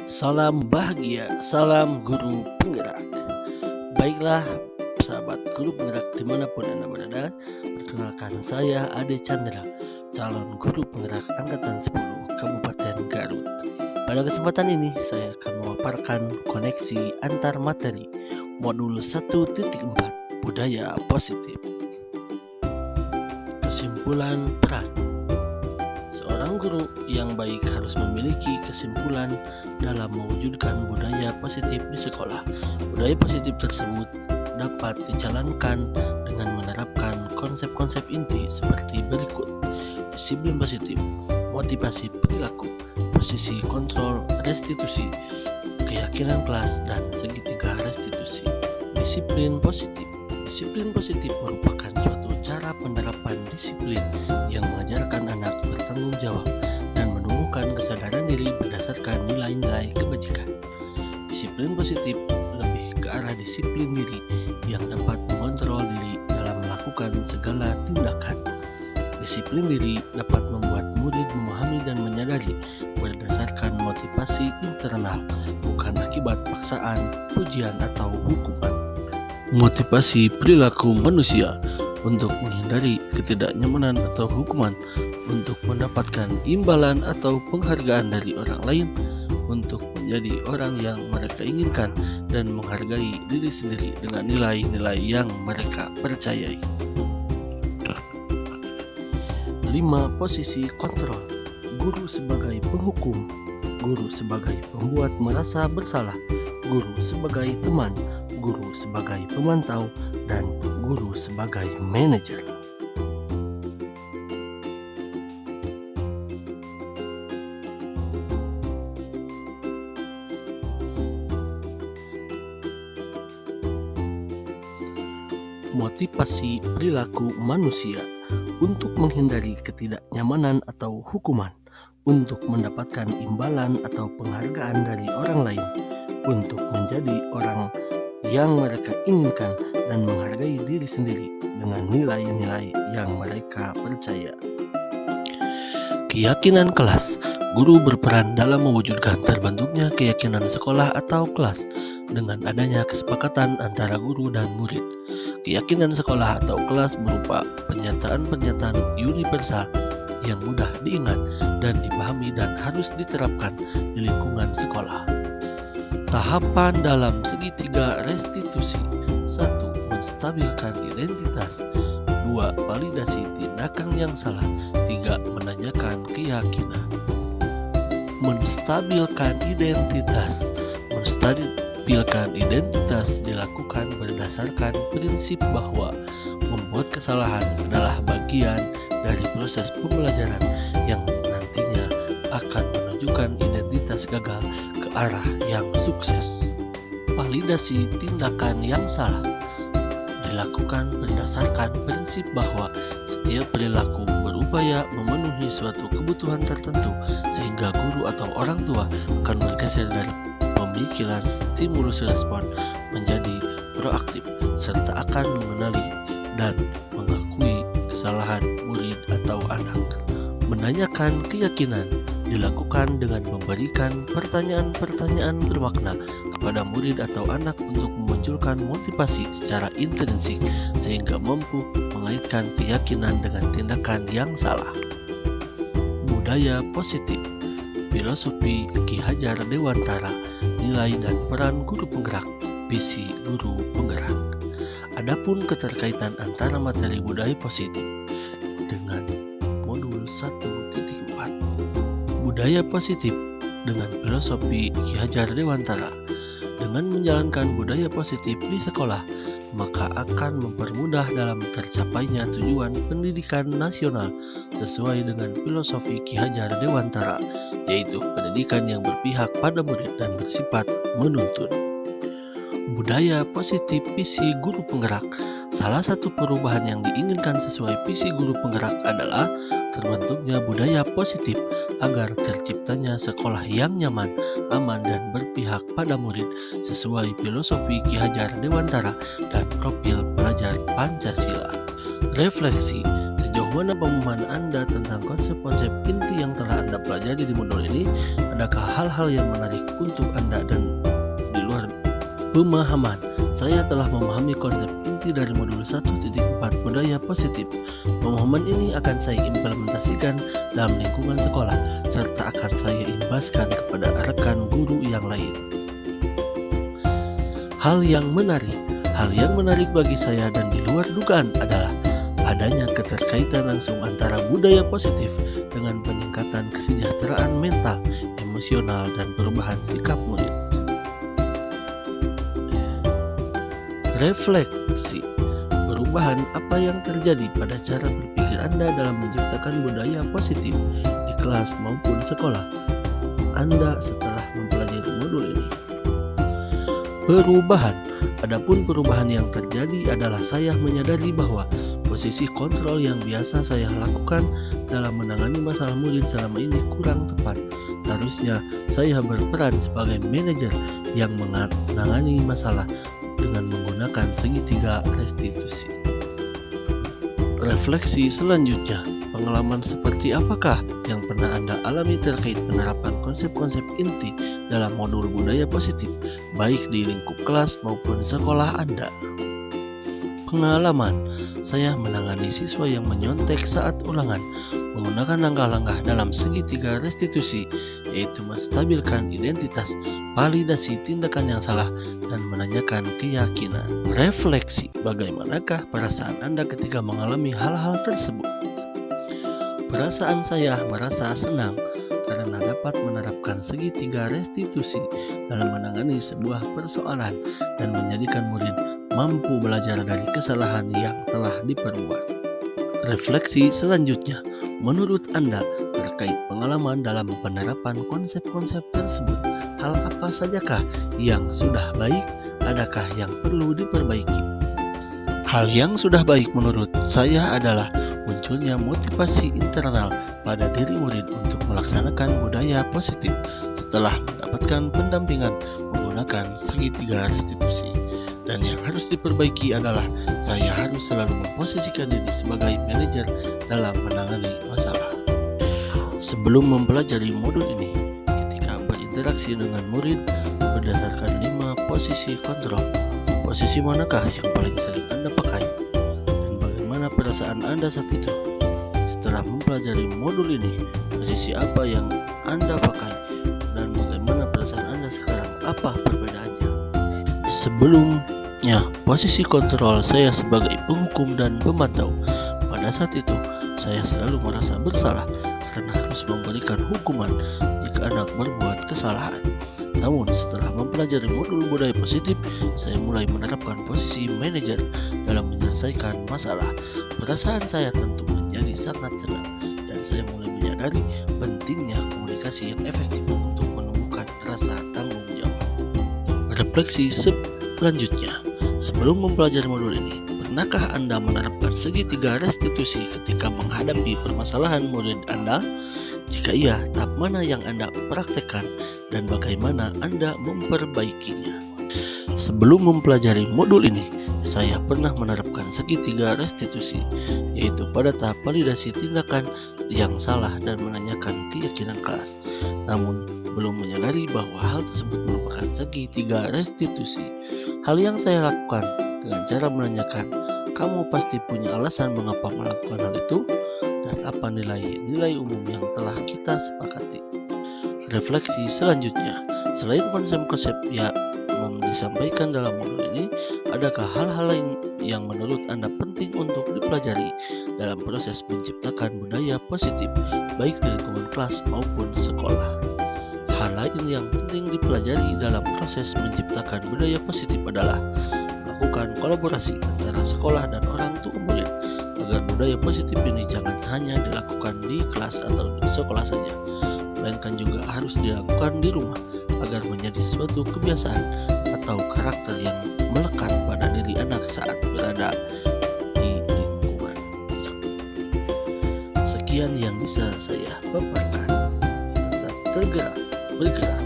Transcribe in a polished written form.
Salam bahagia, salam guru penggerak. Baiklah, sahabat guru penggerak dimanapun Anda berada, perkenalkan saya Ade Chandra, calon guru penggerak Angkatan 10 Kabupaten Garut. Pada kesempatan ini saya akan memaparkan koneksi antar materi modul 1.4 budaya positif. Kesimpulan peran. Seorang guru yang baik harus memiliki kesimpulan dalam mewujudkan budaya positif di sekolah. Budaya positif tersebut dapat dijalankan dengan menerapkan konsep-konsep inti seperti berikut: disiplin positif, motivasi perilaku, posisi kontrol restitusi, keyakinan kelas, dan segitiga restitusi. Disiplin positif. Disiplin positif merupakan suatu cara penerapan disiplin yang mengajarkan anak bertanggung jawab dan menumbuhkan kesadaran diri berdasarkan nilai-nilai kebajikan. Disiplin positif lebih ke arah disiplin diri yang dapat mengontrol diri dalam melakukan segala tindakan. Disiplin diri dapat membuat murid memahami dan menyadari berdasarkan motivasi internal, bukan akibat paksaan, pujian, atau hukuman. Motivasi perilaku manusia untuk menghindari ketidaknyamanan atau hukuman, untuk mendapatkan imbalan atau penghargaan dari orang lain, untuk menjadi orang yang mereka inginkan, dan menghargai diri sendiri dengan nilai-nilai yang mereka percayai. 5. Posisi kontrol. Guru sebagai penghukum, guru sebagai pembuat merasa bersalah, guru sebagai teman, guru sebagai pemantau, dan guru sebagai manajer. Motivasi perilaku manusia untuk menghindari ketidaknyamanan atau hukuman, untuk mendapatkan imbalan atau penghargaan dari orang lain, untuk menjadi orang yang mereka inginkan, dan menghargai diri sendiri dengan nilai-nilai yang mereka percaya. Keyakinan kelas. Guru berperan dalam mewujudkan terbentuknya keyakinan sekolah atau kelas dengan adanya kesepakatan antara guru dan murid. Keyakinan sekolah atau kelas berupa pernyataan-pernyataan universal yang mudah diingat dan dipahami dan harus diterapkan di lingkungan sekolah. Tahapan dalam segitiga restitusi. 1. Menstabilkan identitas. 2. Validasi tindakan yang salah. 3. Menanyakan keyakinan. Menstabilkan identitas. Menstabilkan identitas dilakukan berdasarkan prinsip bahwa membuat kesalahan adalah bagian dari proses pembelajaran yang nantinya akan menunjukkan identitas gagal ke arah yang sukses. Validasi tindakan yang salah dilakukan berdasarkan prinsip bahwa setiap perilaku berupaya memenuhi suatu kebutuhan tertentu, sehingga guru atau orang tua akan bergeser dari pemikiran stimulus respon menjadi proaktif, serta akan mengenali dan mengakui kesalahan murid atau anak. Menanyakan keyakinan dilakukan dengan memberikan pertanyaan-pertanyaan bermakna kepada murid atau anak untuk memunculkan motivasi secara intrinsik sehingga mampu mengaitkan keyakinan dengan tindakan yang salah. Budaya positif. Filosofi Ki Hajar Dewantara, nilai dan peran guru penggerak, visi guru penggerak. Adapun keterkaitan antara materi budaya positif dengan modul 1.4 budaya positif dengan filosofi Ki Hajar Dewantara. Dengan menjalankan budaya positif di sekolah, maka akan mempermudah dalam tercapainya tujuan pendidikan nasional sesuai dengan filosofi Ki Hajar Dewantara, yaitu pendidikan yang berpihak pada murid dan bersifat menuntun. Budaya positif visi guru penggerak. Salah satu perubahan yang diinginkan sesuai visi guru penggerak adalah terbentuknya budaya positif agar terciptanya sekolah yang nyaman, aman, dan berpihak pada murid sesuai filosofi Ki Hajar Dewantara dan profil pelajar Pancasila. Refleksi. Sejauh Bagaimana pemahaman Anda tentang konsep-konsep inti yang telah Anda pelajari di modul ini? Adakah hal-hal yang menarik untuk Anda dan di luar pemahaman? Saya telah memahami konsep inti dari modul 1.4 budaya positif. Pemahaman ini akan saya implementasikan dalam lingkungan sekolah serta akan saya imbaskan kepada rekan guru yang lain. Hal yang menarik bagi saya dan di luar dugaan adalah adanya keterkaitan langsung antara budaya positif dengan peningkatan kesejahteraan mental, emosional, dan perubahan sikap murid. Refleksi. Perubahan apa yang terjadi pada cara berpikir Anda dalam menciptakan budaya positif di kelas maupun sekolah Anda setelah mempelajari modul ini. Adapun perubahan yang terjadi adalah saya menyadari bahwa posisi kontrol yang biasa saya lakukan dalam menangani masalah murid selama ini kurang tepat. Seharusnya saya berperan sebagai manajer yang menangani masalah dengan menggunakan segitiga restitusi. Refleksi selanjutnya, pengalaman seperti apakah yang pernah Anda alami terkait penerapan konsep-konsep inti dalam modul budaya positif, baik di lingkup kelas maupun sekolah Anda? Pengalaman, saya menangani siswa yang menyontek saat ulangan menggunakan langkah-langkah dalam segitiga restitusi, yaitu menstabilkan identitas, validasi tindakan yang salah, dan menanyakan keyakinan. Refleksi, bagaimanakah perasaan Anda ketika mengalami hal-hal tersebut? Perasaan saya merasa senang karena dapat menerapkan segitiga restitusi dalam menangani sebuah persoalan dan menjadikan murid mampu belajar dari kesalahan yang telah diperbuat. Refleksi selanjutnya, menurut Anda terkait pengalaman dalam penerapan konsep-konsep tersebut, hal apa sajakah yang sudah baik, adakah yang perlu diperbaiki? Hal yang sudah baik menurut saya adalah munculnya motivasi internal pada diri murid untuk melaksanakan budaya positif setelah mendapatkan pendampingan menggunakan segitiga restitusi. Dan yang harus diperbaiki adalah saya harus selalu memposisikan diri sebagai manajer dalam menangani masalah. Sebelum mempelajari modul ini, ketika berinteraksi dengan murid berdasarkan 5 posisi kontrol, posisi manakah yang paling sering Anda pakai? Dan bagaimana perasaan Anda saat itu? Setelah mempelajari modul ini, posisi apa yang Anda pakai? Dan bagaimana perasaan Anda sekarang? Apa perbedaannya? Sebelumnya, posisi kontrol saya sebagai penghukum dan pemantau. Pada saat itu, saya selalu merasa bersalah karena harus memberikan hukuman jika anak berbuat kesalahan. Namun setelah mempelajari modul budaya positif, saya mulai menerapkan posisi manajer dalam menyelesaikan masalah. Perasaan saya tentu menjadi sangat senang dan saya mulai menyadari pentingnya komunikasi yang efektif untuk menumbuhkan rasa tanggung jawab. Refleksi selanjutnya, sebelum mempelajari modul ini, pernahkah Anda menerapkan segitiga restitusi ketika menghadapi permasalahan murid Anda? Jika iya, tahap mana yang Anda praktekkan dan bagaimana Anda memperbaikinya? Sebelum mempelajari modul ini, saya pernah menerapkan segitiga restitusi, yaitu pada tahap validasi tindakan yang salah dan menanyakan keyakinan kelas. Namun, belum menyadari bahwa hal tersebut merupakan segitiga restitusi. Hal yang saya lakukan dengan cara menanyakan, kamu pasti punya alasan mengapa melakukan hal itu, dan apa nilai umum yang telah kita sepakati. Refleksi selanjutnya, selain konsep-konsep yang disampaikan dalam modul ini, adakah hal-hal lain yang menurut Anda penting untuk dipelajari dalam proses menciptakan budaya positif, baik di lingkungan kelas maupun sekolah? Hal lain yang penting dipelajari dalam proses menciptakan budaya positif adalah melakukan kolaborasi antara sekolah dan orang tua murid agar budaya positif ini jangan hanya dilakukan di kelas atau di sekolah saja, melainkan juga harus dilakukan di rumah agar menjadi suatu kebiasaan atau karakter yang melekat pada diri anak saat berada di lingkungan. Sekian yang bisa saya paparkan. Tetap bergerak